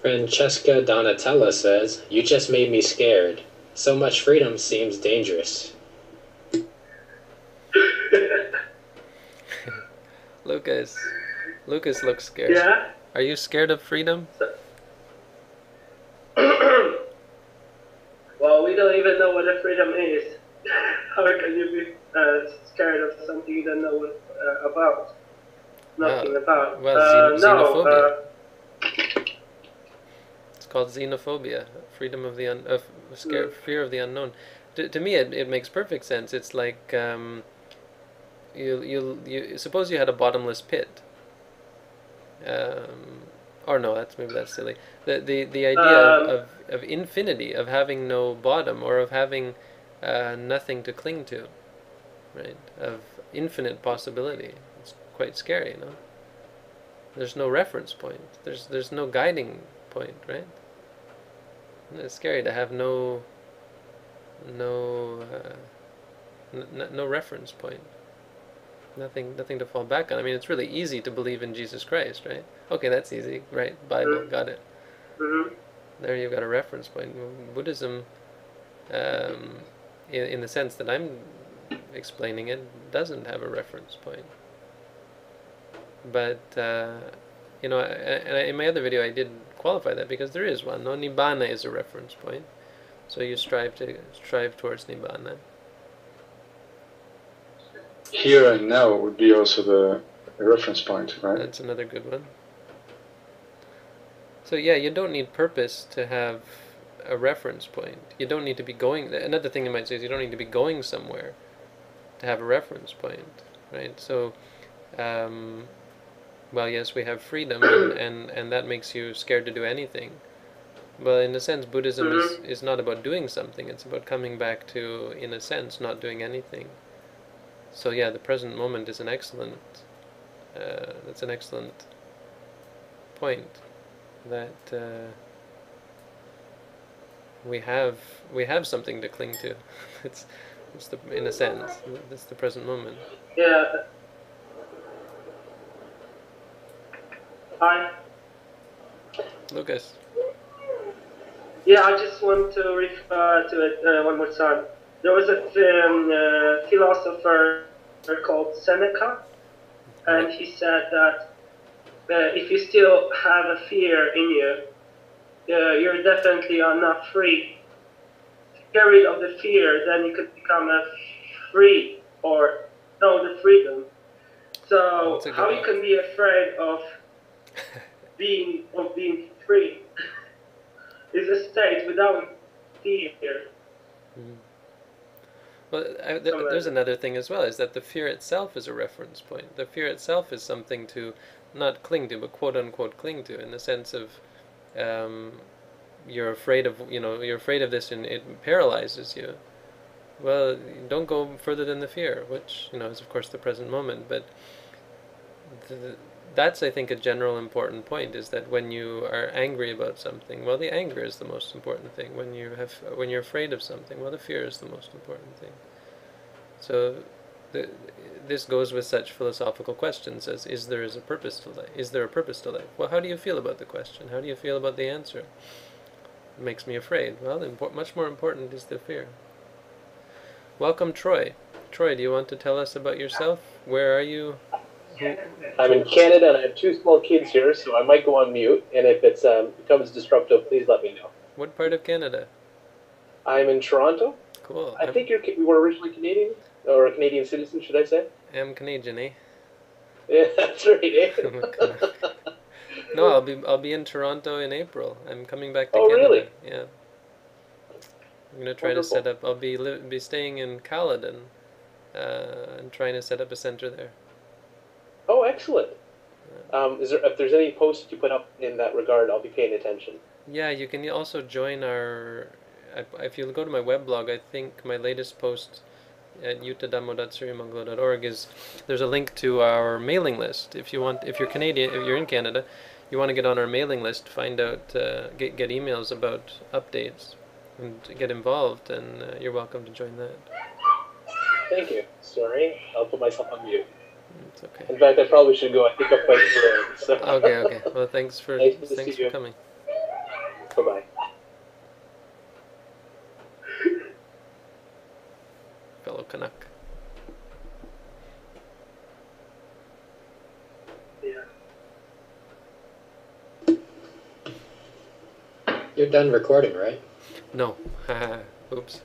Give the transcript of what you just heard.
Francesca Donatella says, "You just made me scared. So much freedom seems dangerous." Lucas looks scared. Yeah. Are you scared of freedom? Well, we don't even know what a freedom is. How can you be scared of something you don't know what, about? Nothing about. Well, No. xenophobia. It's called xenophobia, freedom of the fear of the unknown. To me, it makes perfect sense. It's like you suppose you had a bottomless pit. Or no, that's silly. The idea of infinity, of having no bottom, or of having nothing to cling to, right? Of infinite possibility. It's quite scary, no? There's no reference point. There's no guiding point, right? It's scary to have no reference point. Nothing to fall back on. I mean, it's really easy to believe in Jesus Christ, right? Okay, that's easy, right? Bible, got it. There you've got a reference point. Buddhism, in the sense that I'm explaining it, doesn't have a reference point. But in my other video I did qualify that, because there is one. No, nibbana is a reference point, so you strive towards nibbana. Here and now would be also the reference point, right? That's another good one. So yeah, you don't need purpose to have a reference point. You don't need to be going. Another thing you might say is you don't need to be going somewhere to have a reference point, right? So, well, yes, we have freedom, and that makes you scared to do anything. But in a sense, Buddhism is not about doing something. It's about coming back to, in a sense, not doing anything. So yeah, the present moment is an excellent. That's an excellent point. That we have something to cling to. it's in a sense, it's the present moment. Yeah. Hi. Lucas. Yeah, I just want to refer to it one more time. There was a philosopher called Seneca, and he said that if you still have a fear in you, you're definitely not free. To get rid of the fear, then you could become free, or know the freedom. So how you can be afraid of being free is a state without fear. Well, there's another thing as well, is that the fear itself is a reference point. The fear itself is something to not cling to, but quote unquote cling to, in the sense of you're afraid of this and it paralyzes you. Well, don't go further than the fear, which is of course the present moment. But that's, I think, a general important point, is that when you are angry about something, well, the anger is the most important thing. When you're afraid of something, well, the fear is the most important thing. So this goes with such philosophical questions as, is there a purpose to life? Is there a purpose to life? Well, how do you feel about the question? How do you feel about the answer? It makes me afraid. Well, much more important is the fear. Welcome, Troy. Troy, do you want to tell us about yourself? Where are you? I'm in Canada, and I have 2 small kids here, so I might go on mute. And if it becomes disruptive, please let me know. What part of Canada? I'm in Toronto. Cool. I think you were originally Canadian, or a Canadian citizen, should I say? I'm Canadian, eh? Yeah, that's right, eh? No, I'll be in Toronto in April. I'm coming back to Canada. Oh, really? Yeah. I'm gonna try to set up. I'll be staying in Caledon, and trying to set up a center there. Oh, excellent. If there's any posts you put up in that regard, I'll be paying attention. Yeah, you can also join our. If you go to my weblog, I think my latest post at yuttadhammo.sirimangalo.org is there's a link to our mailing list. If you're Canadian, if you're in Canada, you want to get on our mailing list, find out, get emails about updates, and get involved, and you're welcome to join that. Thank you. Sorry, I'll put myself on mute. It's okay. In fact, I probably should go. I think I'll fight for it. So. Okay. Well, thanks for coming. Bye-bye. Fellow Canuck. Yeah. You're done recording, right? No. Oops.